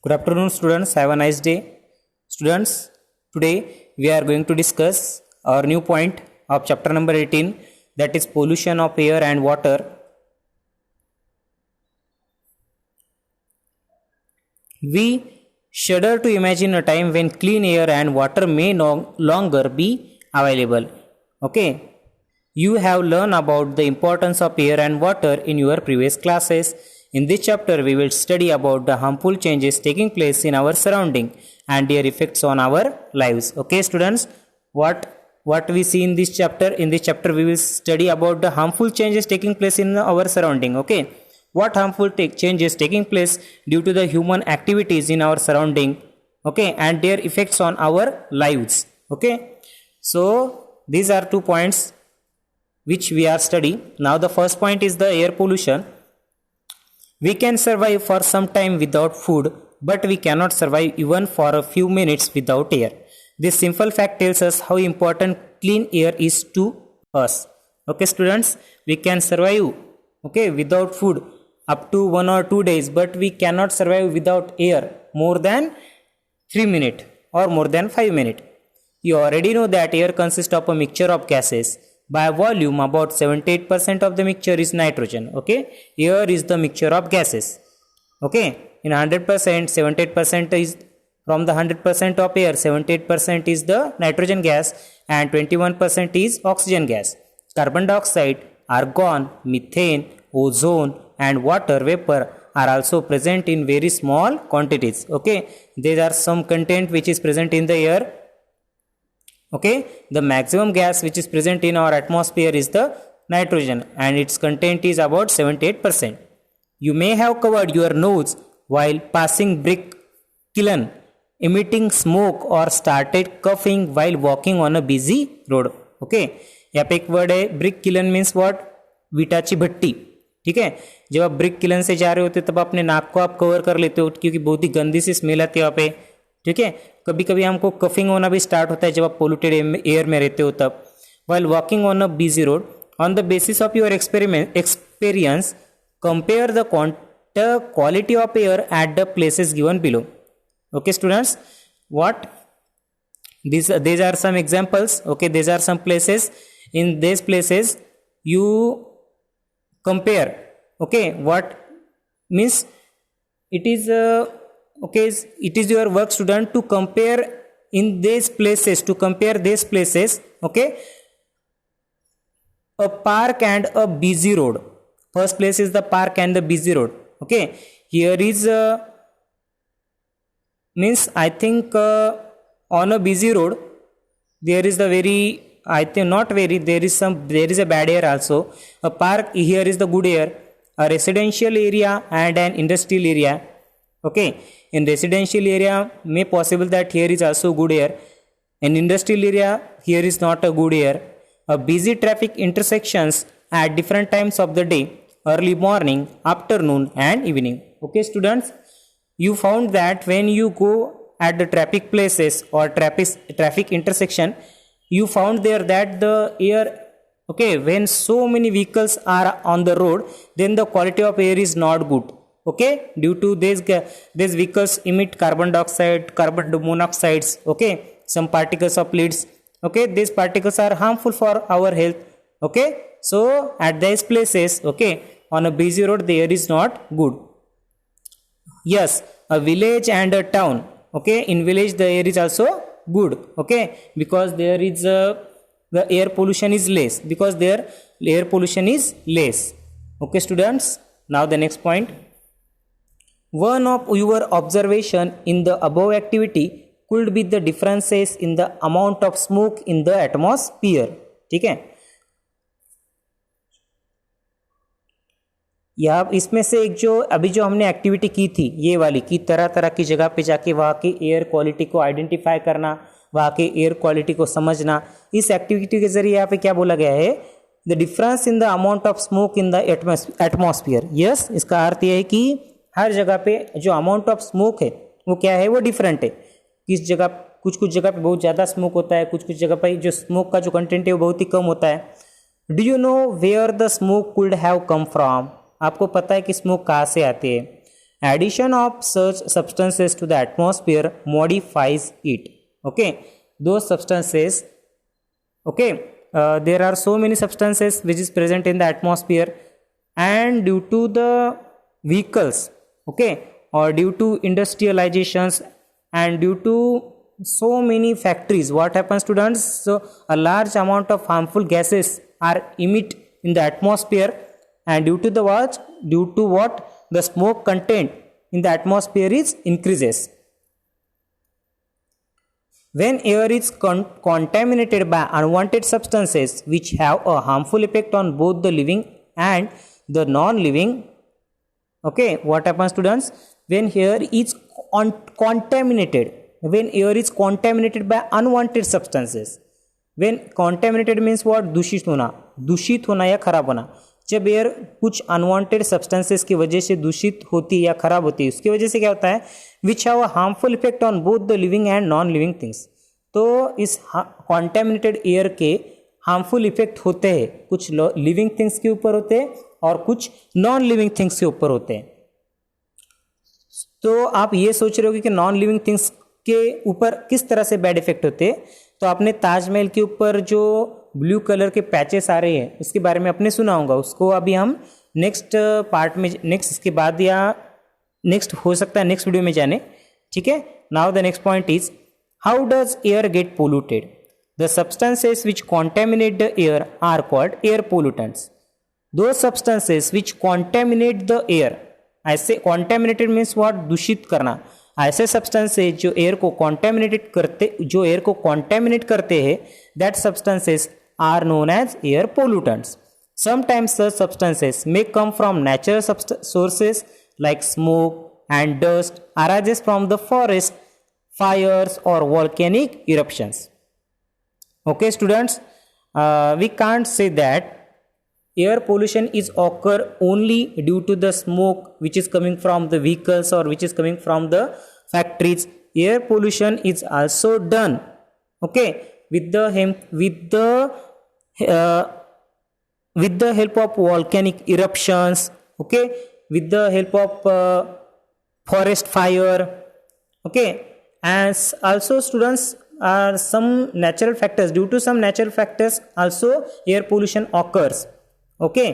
Good afternoon, students. Have a nice day. Students, today we are going to discuss our new point of chapter number 18, that is pollution of air and water. We shudder to imagine a time when clean air and water may no longer be available. Okay, you have learned about the importance of air and water in your previous classes. In this chapter, we will study about the harmful changes taking place in our surrounding and their effects on our lives. Okay, students, what we see in this chapter? In this chapter, we will study about the harmful changes taking place in our surrounding. Okay, what harmful changes taking place due to the human activities in our surrounding. Okay, and their effects on our lives. Okay, so these are 2 points which we are studying. Now the first point is the air pollution. We can survive for some time without food, but we cannot survive even for a few minutes without air. This simple fact tells us how important clean air is to us. Okay, students, we can survive without food up to 1 or 2 days, but we cannot survive without air more than 3 minutes or more than 5 minutes. You already know that air consists of a mixture of gases. By volume, about 78% of the mixture is nitrogen. Okay, air is the mixture of gases. Okay, in 100%, 78% is from the 100% of air, 78% is the nitrogen gas and 21% is oxygen gas. Carbon dioxide, argon, methane, ozone and water vapor are also present in very small quantities. Okay, there are some content which is present in the air. Okay, the maximum gas which is present in our atmosphere is the nitrogen and its content is about 78%. You may have covered your nose while passing brick kiln, emitting smoke or started coughing while walking on a busy road. Okay, यहाँ पे एक word है brick kiln means what, विटाची भट्टी. ठीक है, जब आप brick kiln से जा रहे होते तब अपने नाक को आप कवर कर लेते हो क्योंकि बहुत ही गंदी सी स्मेल आती है वहाँ पे. ठीक है, कभी कभी हमको कफिंग होना भी स्टार्ट होता है जब आप पोल्यूटेड एयर में रहते हो तब. While walking on a busy road, on the basis of your experience compare the quality of air at the places given below. Okay students, what these are some examples. Okay, these are some places. In these places you compare. Okay, what means it is okay, it is your work, student, to compare in these places, to compare these places. Okay, a park and a busy road. First place is the park and the busy road. Okay, here is means I think on a busy road there is the very, I think not very, there is a bad air also. A park, here is the good air. A residential area and an industrial area. Okay, in residential area may possible that here is also good air. In industrial area here is not a good air. A busy traffic intersections at different times of the day, early morning, afternoon and evening. Okay students, you found that when you go at the traffic places or traffic intersection, you found there that the air, okay, when so many vehicles are on the road, then the quality of air is not good. Okay, due to these vehicles emit carbon dioxide, carbon monoxides, okay, some particles of leads. Okay, these particles are harmful for our health. Okay, so at these places, okay, on a busy road the air is not good. Yes, a village and a town. Okay, in village the air is also good. Okay, because there is the air pollution is less, because there air pollution is less. Okay students, now the next point. One of your observation in the above activity could be the differences in the amount of smoke in the atmosphere. ठीक है, या इसमें से एक जो अभी जो हमने एक्टिविटी की थी ये वाली कि तरह तरह की जगह पे जाके वहाँ की एयर क्वालिटी को आइडेंटिफाई करना, वहाँ के एयर क्वालिटी को समझना, इस एक्टिविटी के जरिए यहाँ पे क्या बोला गया है, the difference in the amount of smoke in the atmosphere. Yes, इसका अर्थ यह है कि हर जगह पे जो अमाउंट ऑफ स्मोक है वो क्या है, वो डिफरेंट है. किस जगह, कुछ जगह पे बहुत ज़्यादा स्मोक होता है, कुछ जगह पे जो स्मोक का जो कंटेंट है वो बहुत ही कम होता है. Do you know where the smoke could have come from? आपको पता है कि स्मोक कहाँ से आती है? Addition of such substances to the atmosphere modifies it. Okay, those substances, okay, there are so many substances which is present in the atmosphere, and due to the vehicles, okay, or due to industrializations and due to so many factories, what happens, students? So a large amount of harmful gases are emit in the atmosphere, and due to the what the smoke content in the atmosphere is increases. When air is contaminated by unwanted substances which have a harmful effect on both the living and the non-living, okay, what happens, students? When air is contaminated, when air is contaminated by unwanted substances, when contaminated means what? दूषित होना या खराब होना. जब air कुछ unwanted substances की वजह से दूषित होती है या खराब होती है, उसकी वजह से क्या होता है? Which have a harmful effect on both the living and non living things. तो इस कॉन्टेमिनेटेड एयर के हार्मफुल इफेक्ट होते हैं, कुछ लिविंग थिंग्स के ऊपर होते हैं और कुछ नॉन लिविंग थिंग्स के ऊपर होते हैं. तो आप ये सोच रहे हो कि नॉन लिविंग थिंग्स के ऊपर किस तरह से बैड इफेक्ट होते हैं. तो आपने ताजमहल के ऊपर जो ब्लू कलर के पैचेस आ रहे हैं उसके बारे में आपने सुना होगा. उसको अभी हम नेक्स्ट पार्ट में, नेक्स्ट इसके बाद या नेक्स्ट हो सकता है नेक्स्ट वीडियो में जाने. ठीक है. Now the next point is how does air get polluted. The substances which contaminate the air are called air pollutants. Those substances which contaminate the air, ऐसे कॉन्टेमिनेटेड मीन्स व्हाट? दूषित करना. ऐसे substances जो air को contaminate करते हैं, that substances are known as air pollutants. Sometimes such substances may come from natural sources like smoke and dust arises from the forest fires or volcanic eruptions. Okay, students, we can't say that air pollution is occur only due to the smoke which is coming from the vehicles or which is coming from the factories. Air pollution is also done, okay, with the help of volcanic eruptions, okay, with the help of forest fire, okay, and also students are some natural factors. Due to some natural factors also air pollution occurs. Okay,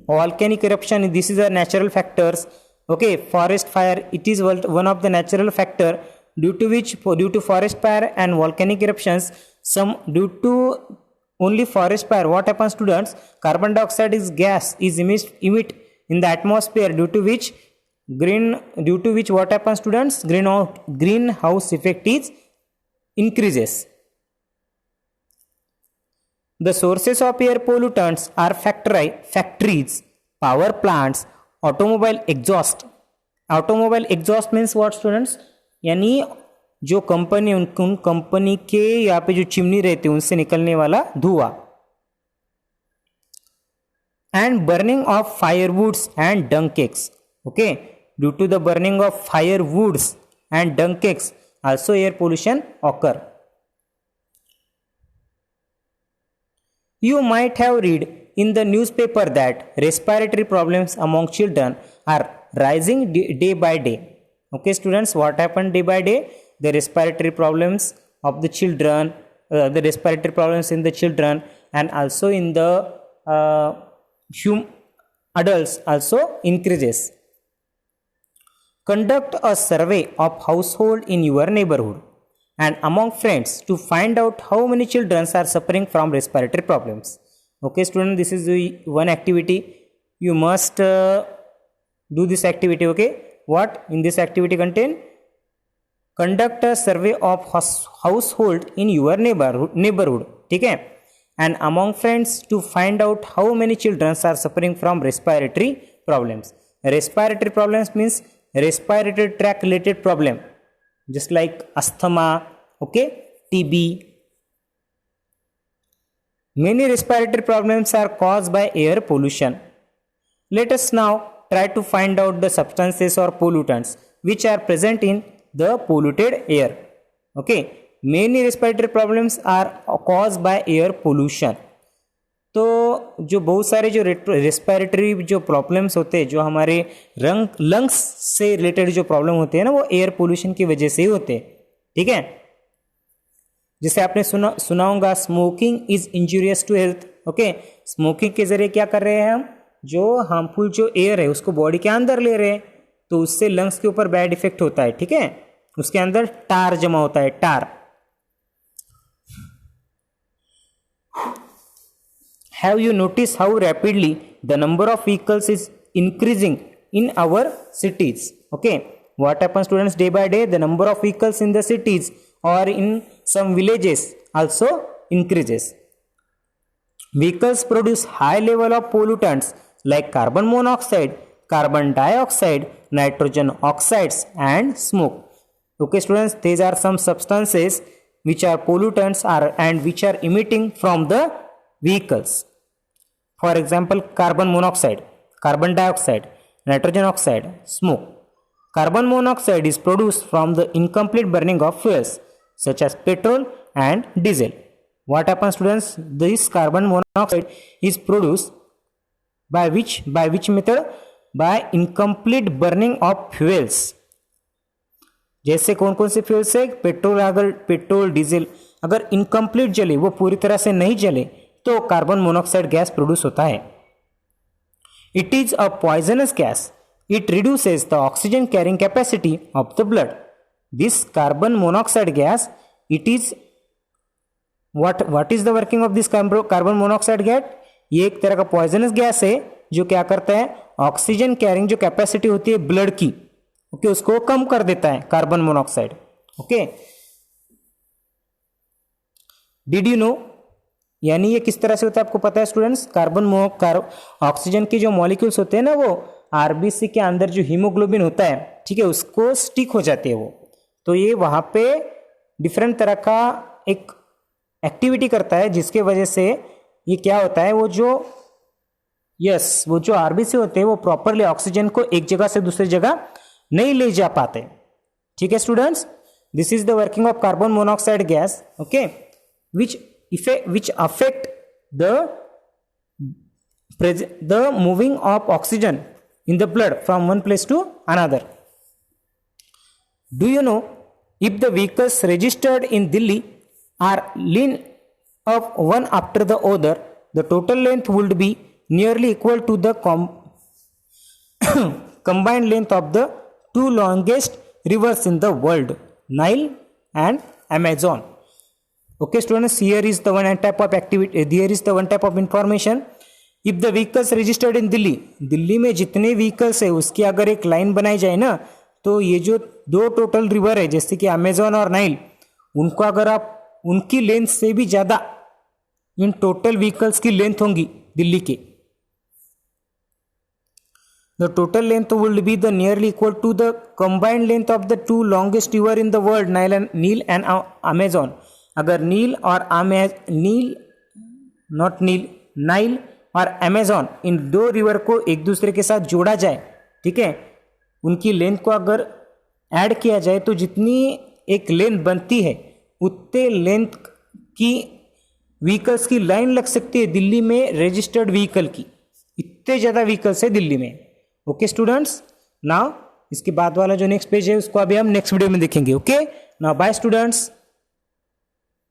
volcanic eruption, this is a natural factors. Okay, forest fire, it is one of the natural factor due to forest fire and volcanic eruptions, due to only forest fire, what happens, students? Carbon dioxide is gas is emit in the atmosphere, due to which what happens, students? Greenhouse effect is increases. The sources of air pollutants are factories, power plants, automobile exhaust. Automobile exhaust means what, students? यानी जो company, उन company के यहाँ पे जो chimney रहती है उनसे निकलने वाला धुआं. And burning of firewoods and dung cakes. Okay, due to the burning of firewoods and dung cakes also air pollution occur. You might have read in the newspaper that respiratory problems among children are rising day by day. Okay, students, what happened day by day? The respiratory problems of the children, the respiratory problems in the children and also in the adults also increases. Conduct a survey of household in your neighborhood and among friends to find out how many children are suffering from respiratory problems. Okay, student, this is the one activity. You must do this activity. Okay, what in this activity contain? Conduct a survey of household in your neighborhood. Okay, and among friends to find out how many children are suffering from respiratory problems. Respiratory problems means respiratory tract related problem, just like asthma, okay, TB. Many respiratory problems are caused by air pollution. Let us now try to find out the substances or pollutants which are present in the polluted air. Okay, many respiratory problems are caused by air pollution. तो जो बहुत सारे जो respiratory जो problems होते हैं, जो हमारे लंग्स से रिलेटेड जो प्रॉब्लम होते हैं ना, वो एयर पोल्यूशन की वजह से ही होते हैं। ठीक है, जैसे आपने सुना होगा smoking is injurious to health. Okay, smoking के जरिए क्या कर रहे हैं हम, जो हार्मफुल जो एयर है उसको बॉडी के अंदर ले रहे हैं, तो उससे लंग्स के ऊपर बैड इफेक्ट होता है। ठीक है, उसके अंदर टार जमा होता है, टार। Have you noticed how rapidly the number of vehicles is increasing in our cities? Okay, what happens students, day by day the number of vehicles in the cities or in some villages also increases. Vehicles produce high level of pollutants like carbon monoxide, carbon dioxide, nitrogen oxides and smoke. Okay students, these are some substances which are pollutants and which are emitting from the vehicles. For example, carbon monoxide, carbon dioxide, nitrogen oxide, smoke. Carbon monoxide is produced from the incomplete burning of fuels such as petrol and diesel. What happens students, this carbon monoxide is produced by which method? By incomplete burning of fuels. जैसे कौन कौन से fuels है, petrol, अगर petrol diesel अगर incomplete जले, वो पूरी तरह से नहीं जले, तो कार्बन मोनोऑक्साइड गैस प्रोड्यूस होता है। It is a poisonous gas, it reduces the oxygen carrying capacity of the blood. This carbon monoxide gas, it is what is the working of this carbon monoxide gas? ये एक तरह का poisonous gas है जो क्या करता है, oxygen carrying जो कैपेसिटी होती है ब्लड की, ओके, उसको कम कर देता है carbon monoxide. Okay, did you know, यानी ये किस तरह से होता है आपको पता है स्टूडेंट्स? ऑक्सीजन के जो मॉलिक्यूल्स होते हैं ना, वो आरबीसी के अंदर जो हीमोग्लोबिन होता है, ठीक है, उसको स्टिक हो जाते हैं वो, तो ये वहां पे डिफरेंट तरह का एक एक्टिविटी करता है, जिसके वजह से ये क्या होता है, वो जो आरबीसी होते हैं वो प्रॉपरली ऑक्सीजन को एक जगह से दूसरी जगह नहीं ले जा पाते। ठीक है students, this is the working of carbon monoxide gas, okay, which affect the moving of oxygen in the blood from one place to another. Do you know, if the vehicles registered in Delhi are lean of one after the other, the total length would be nearly equal to the combined length of the two longest rivers in the world, Nile and Amazon. Okay students, here is the one type of activity, here is the one type of information. If the vehicles registered in Delhi, Delhi में जितने vehicles है उसकी अगर एक line बनाई जाए ना, तो ये जो दो टोटल रिवर है जैसे कि अमेजोन और नाइल, उनको अगर आप उनकी लेंथ से भी ज्यादा इन टोटल व्हीकल्स की लेंथ होंगी दिल्ली की, the total length will be the nearly equal to the combined length of the two longest river in the world, Nile and Amazon. अगर नील और अमेजोन इन दो रिवर को एक दूसरे के साथ जोड़ा जाए, ठीक है, उनकी लेंथ को अगर ऐड किया जाए तो जितनी एक लेंथ बनती है उतने लेंथ की व्हीकल्स की लाइन लग सकती है दिल्ली में रजिस्टर्ड व्हीकल की, इतने ज़्यादा व्हीकल्स है दिल्ली में। ओके स्टूडेंट्स, नाउ इसके बाद वाला जो नेक्स्ट पेज है उसको अभी हम नेक्स्ट वीडियो में देखेंगे। Okay, now bye students.